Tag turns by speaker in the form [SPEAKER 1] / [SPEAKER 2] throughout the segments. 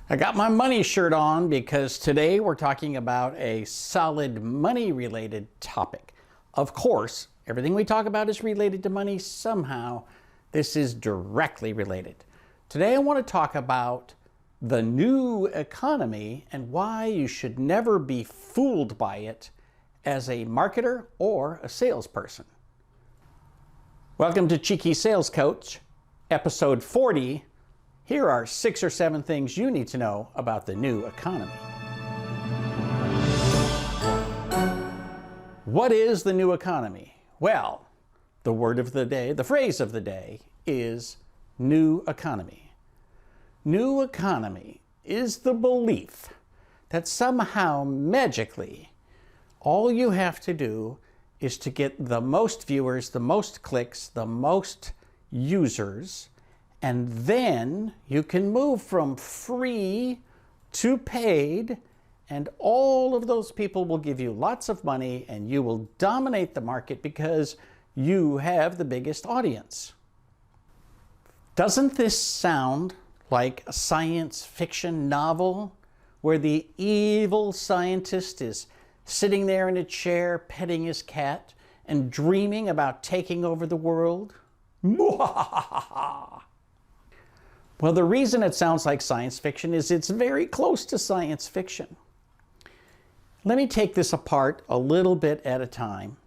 [SPEAKER 1] I got my money shirt on because today we're talking about a solid money-related topic. Of course, everything we talk about is related to money somehow. This is directly related. Today I want to talk about the new economy and why you should never be fooled by it as a marketer or a salesperson. Welcome to Cheeky Sales Coach, episode 40. Here are 6 or 7 things you need to know about the new economy. What is the new economy? Well, the word of the day, the phrase of the day is new economy. New economy is the belief that somehow magically all you have to do is to get the most viewers, the most clicks, the most users, and then you can move from free to paid, and all of those people will give you lots of money and you will dominate the market because you have the biggest audience. Doesn't this sound like a science fiction novel where the evil scientist is sitting there in a chair petting his cat and dreaming about taking over the world? Well, the reason it sounds like science fiction is it's very close to science fiction. Let me take this apart a little bit at a time.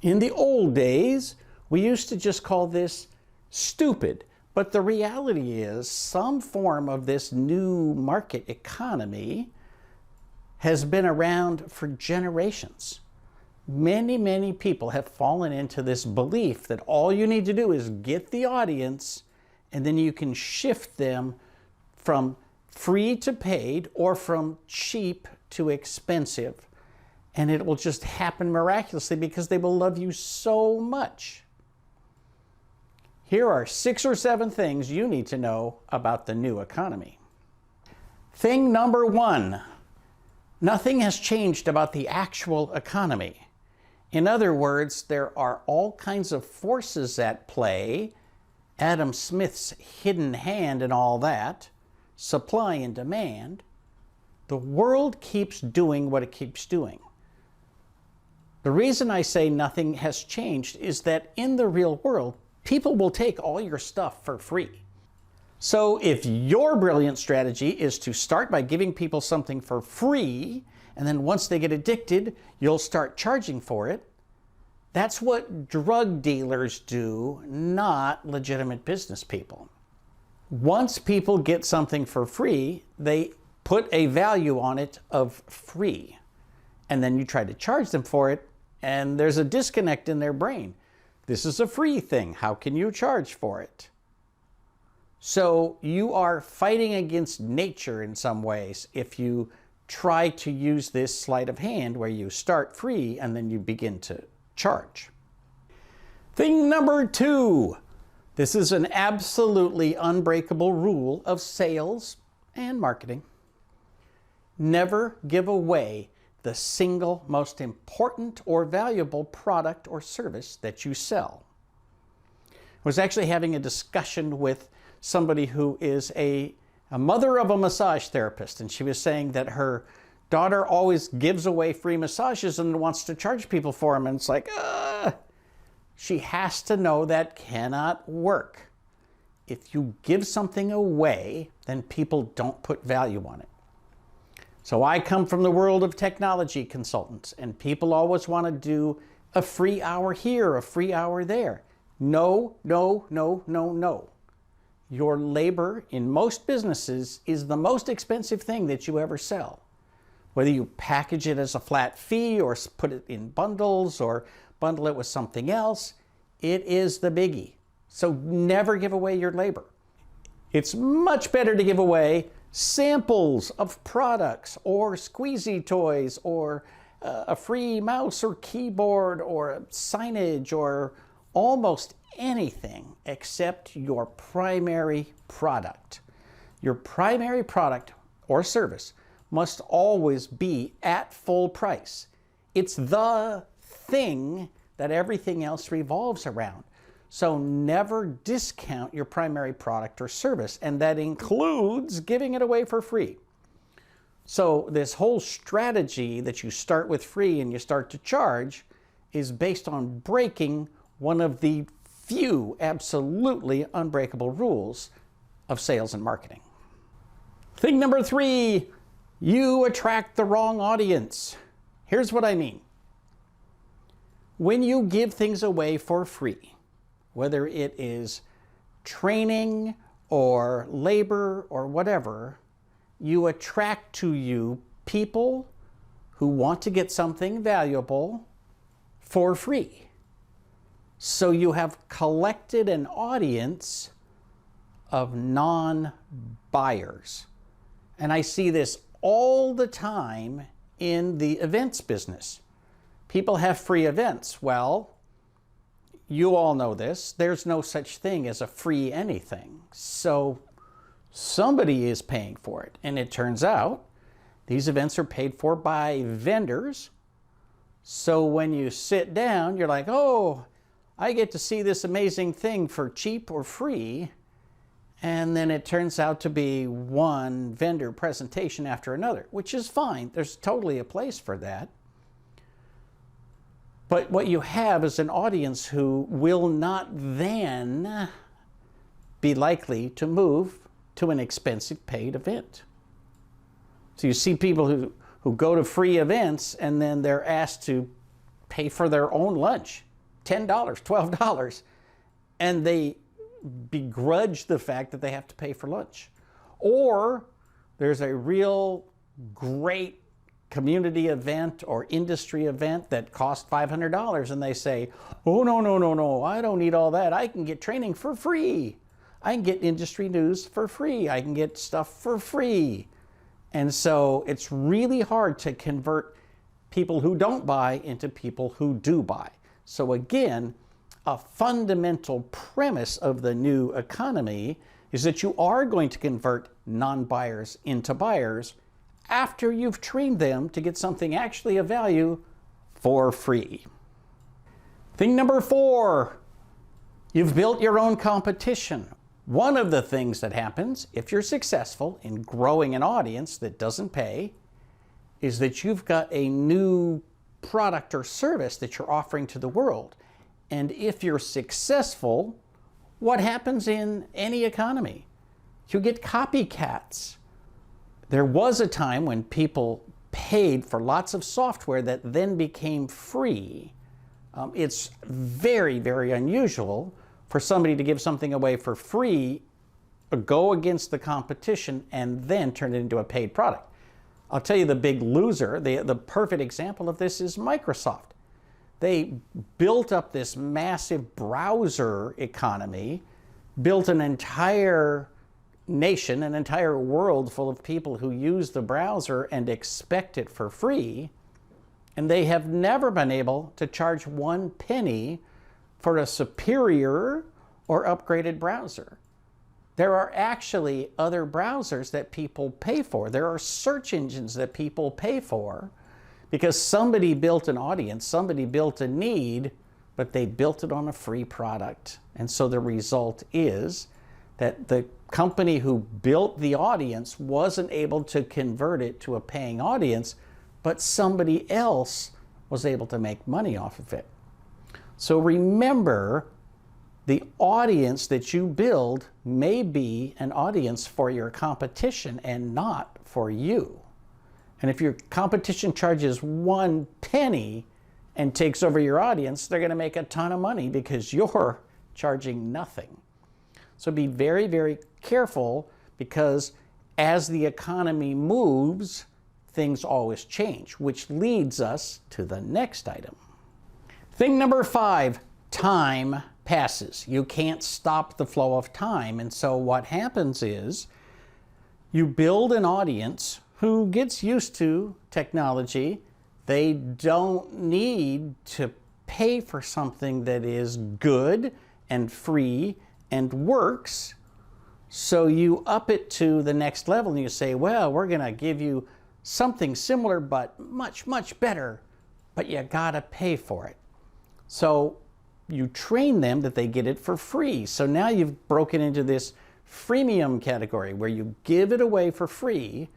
[SPEAKER 1] In the old days, we used to just call this stupid, but the reality is some form of this new market economy has been around for generations. Many people have fallen into this belief that all you need to do is get the audience and then you can shift them from free to paid or from cheap to expensive. And it will just happen miraculously because they will love you so much. Here are 6 or 7 things you need to know about the new economy. Thing number 1, nothing has changed about the actual economy. In other words, there are all kinds of forces at play, Adam Smith's hidden hand and all that, supply and demand. The world keeps doing what it keeps doing. The reason I say nothing has changed is that in the real world, people will take all your stuff for free. So if your brilliant strategy is to start by giving people something for free, and then once they get addicted, you'll start charging for it, that's what drug dealers do, not legitimate business people. Once people get something for free, they put a value on it of free. And then you try to charge them for it, and there's a disconnect in their brain. This is a free thing. How can you charge for it? So you are fighting against nature in some ways if you try to use this sleight of hand where you start free and then you begin to charge. Thing number 2. This is an absolutely unbreakable rule of sales and marketing. Never give away the single most important or valuable product or service that you sell. I was actually having a discussion with somebody who is a mother of a massage therapist, and she was saying that her daughter always gives away free massages and wants to charge people for them. And it's like, she has to know that cannot work. If you give something away, then people don't put value on it. So I come from the world of technology consultants, and people always want to do a free hour here, a free hour there. No. Your labor in most businesses is the most expensive thing that you ever sell. Whether you package it as a flat fee or put it in bundles or bundle it with something else, it is the biggie. So never give away your labor. It's much better to give away samples of products or squeezy toys or a free mouse or keyboard or signage or almost anything except your primary product. Your primary product or service must always be at full price. It's the thing that everything else revolves around. So never discount your primary product or service, and that includes giving it away for free. So this whole strategy that you start with free and you start to charge is based on breaking one of the few absolutely unbreakable rules of sales and marketing. Thing number 3, you attract the wrong audience. Here's what I mean. When you give things away for free, whether it is training or labor or whatever, you attract to you people who want to get something valuable for free. So you have collected an audience of non-buyers. And I see this all the time in the events business. People have free events. Well, you all know this. There's no such thing as a free anything. So somebody is paying for it. And it turns out these events are paid for by vendors. So when you sit down, you're like, oh, I get to see this amazing thing for cheap or free. And then it turns out to be one vendor presentation after another, which is fine. There's totally a place for that. But what you have is an audience who will not then be likely to move to an expensive paid event. So you see people who go to free events and then they're asked to pay for their own lunch, $10, $12, and they begrudge the fact that they have to pay for lunch. Or there's a real great community event or industry event that costs $500 and they say, oh, no, I don't need all that. I can get training for free. I can get industry news for free. I can get stuff for free. And so it's really hard to convert people who don't buy into people who do buy. So again, a fundamental premise of the new economy is that you are going to convert non-buyers into buyers after you've trained them to get something actually of value for free. Thing number 4, you've built your own competition. One of the things that happens if you're successful in growing an audience that doesn't pay is that you've got a new product or service that you're offering to the world. And if you're successful, what happens in any economy? You get copycats. There was a time when people paid for lots of software that then became free. It's very, very unusual for somebody to give something away for free, go against the competition, and then turn it into a paid product. I'll tell you the big loser, the perfect example of this is Microsoft. They built up this massive browser economy, built an entire nation, an entire world full of people who use the browser and expect it for free, and they have never been able to charge 1 penny for a superior or upgraded browser. There are actually other browsers that people pay for. There are search engines that people pay for because somebody built an audience, somebody built a need, but they built it on a free product. And so the result is that the company who built the audience wasn't able to convert it to a paying audience, but somebody else was able to make money off of it. So remember, the audience that you build may be an audience for your competition and not for you. And if your competition charges 1 penny and takes over your audience, they're going to make a ton of money because you're charging nothing. So be very, very careful because as the economy moves, things always change, which leads us to the next item. Thing number 5, time passes. You can't stop the flow of time. And so what happens is you build an audience who gets used to technology. They don't need to pay for something that is good and free and works. So you up it to the next level and you say, well, we're going to give you something similar but much, much better, but you got to pay for it. So you train them that they get it for free. So now you've broken into this freemium category where you give it away for free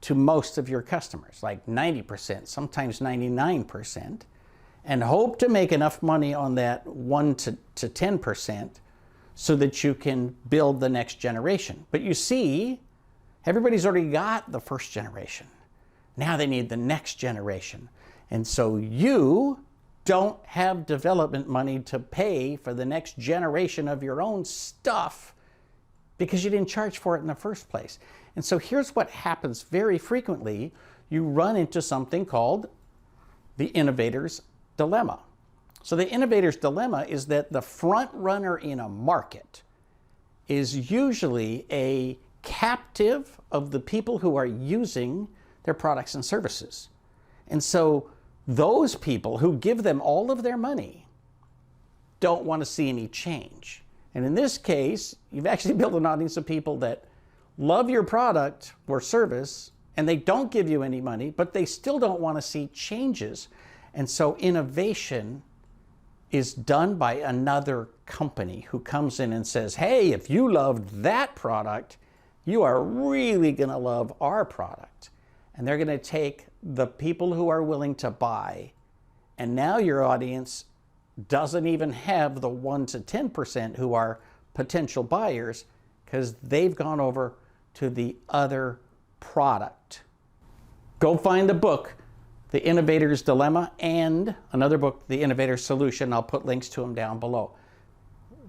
[SPEAKER 1] to most of your customers, like 90%, sometimes 99%, and hope to make enough money on that 1 to 10% so that you can build the next generation. But you see, everybody's already got the first generation. Now they need the next generation. And so you don't have development money to pay for the next generation of your own stuff because you didn't charge for it in the first place. And so here's what happens very frequently. You run into something called the innovator's dilemma. So the innovator's dilemma is that the front runner in a market is usually a captive of the people who are using their products and services. And so those people who give them all of their money don't want to see any change. And in this case, you've actually built an audience of people that love your product or service, and they don't give you any money, but they still don't want to see changes. And so innovation is done by another company who comes in and says, hey, if you loved that product, you are really going to love our product. And they're going to take the people who are willing to buy, and now your audience doesn't even have the 1 to 10% who are potential buyers because they've gone over to the other product. Go find the book, The Innovator's Dilemma, and another book, The Innovator's Solution. I'll put links to them down below.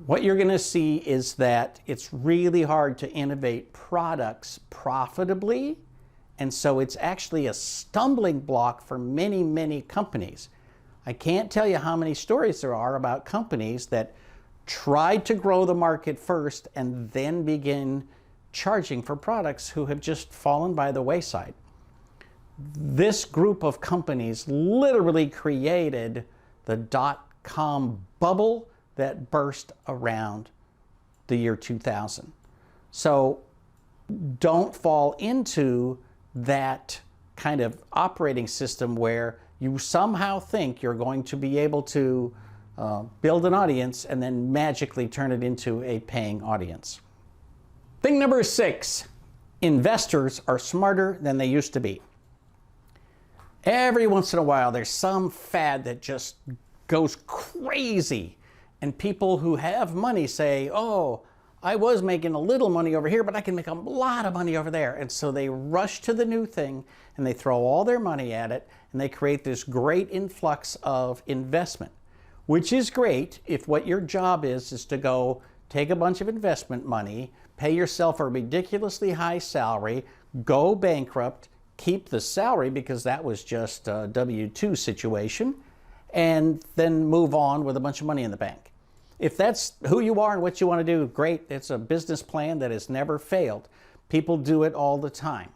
[SPEAKER 1] What you're going to see is that it's really hard to innovate products profitably, and so it's actually a stumbling block for many, many companies. I can't tell you how many stories there are about companies that tried to grow the market first and then begin charging for products who have just fallen by the wayside. This group of companies literally created the dot-com bubble that burst around the year 2000. So don't fall into that kind of operating system where you somehow think you're going to be able to build an audience and then magically turn it into a paying audience. Thing number 6, investors are smarter than they used to be. Every once in a while, there's some fad that just goes crazy, and people who have money say, oh, I was making a little money over here, but I can make a lot of money over there. And so they rush to the new thing and they throw all their money at it, and they create this great influx of investment, which is great if what your job is to go take a bunch of investment money, pay yourself a ridiculously high salary, go bankrupt, keep the salary because that was just a W-2 situation, and then move on with a bunch of money in the bank. If that's who you are and what you want to do, great. It's a business plan that has never failed. People do it all the time.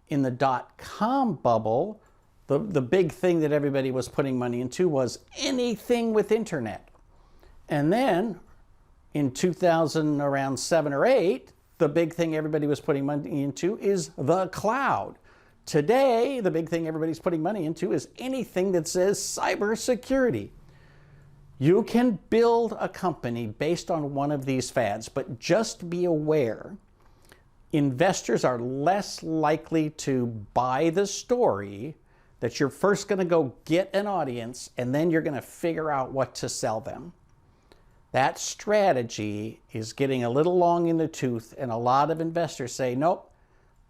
[SPEAKER 1] In the dot-com bubble, the big thing that everybody was putting money into was anything with internet. And then in 2000, around 7 or 8, the big thing everybody was putting money into is the cloud. Today, the big thing everybody's putting money into is anything that says cybersecurity. You can build a company based on one of these fads, but just be aware, investors are less likely to buy the story that you're first going to go get an audience and then you're going to figure out what to sell them. That strategy is getting a little long in the tooth, and a lot of investors say, nope,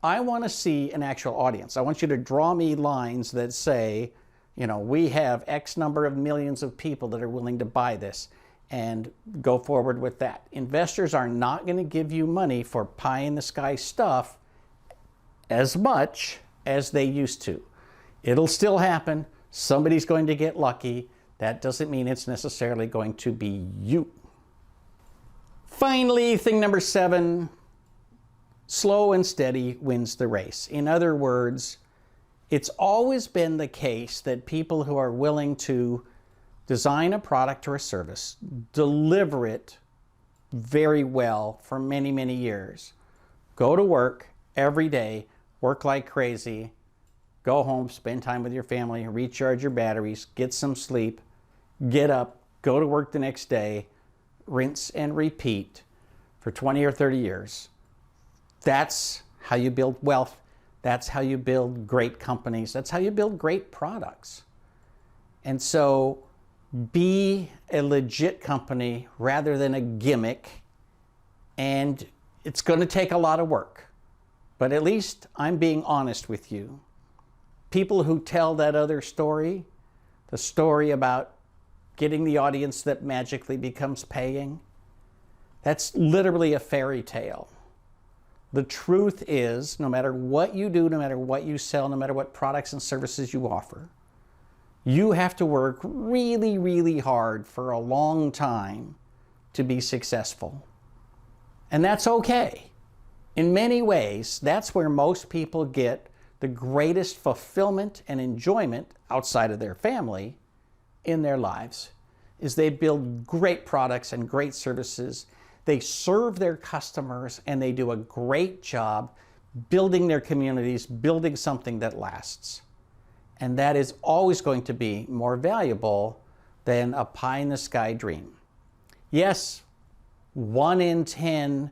[SPEAKER 1] I want to see an actual audience. I want you to draw me lines that say, you know, we have X number of millions of people that are willing to buy this, and go forward with that. Investors are not going to give you money for pie-in-the-sky stuff as much as they used to. It'll still happen. Somebody's going to get lucky. That doesn't mean it's necessarily going to be you. Finally, thing number 7, slow and steady wins the race. In other words, it's always been the case that people who are willing to design a product or a service, deliver it very well for many, many years, go to work every day, work like crazy, go home, spend time with your family, recharge your batteries, get some sleep, get up, go to work the next day, rinse and repeat for 20 or 30 years. That's how you build wealth. That's how you build great companies. That's how you build great products. And so be a legit company rather than a gimmick. And it's going to take a lot of work. But at least I'm being honest with you. People who tell that other story, the story about getting the audience that magically becomes paying, that's literally a fairy tale. The truth is, no matter what you do, no matter what you sell, no matter what products and services you offer, you have to work really, really hard for a long time to be successful. And that's okay. In many ways, that's where most people get the greatest fulfillment and enjoyment outside of their family in their lives, is they build great products and great services. They serve their customers and they do a great job building their communities, building something that lasts. And that is always going to be more valuable than a pie-in-the-sky dream. Yes, 1 in 10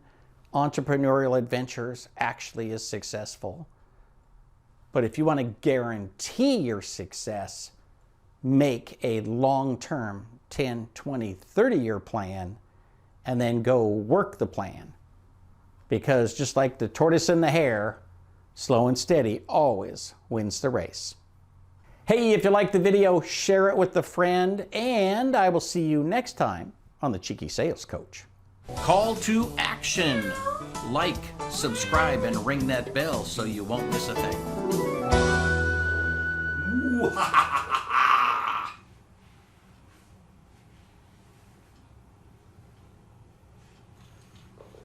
[SPEAKER 1] entrepreneurial adventures actually is successful. But if you want to guarantee your success, make a long-term 10, 20, 30-year plan and then go work the plan. Because just like the tortoise and the hare, slow and steady always wins the race. Hey, if you liked the video, share it with a friend, and I will see you next time on the Cheeky Sales Coach. Call to action. Like, subscribe, and ring that bell so you won't miss a thing.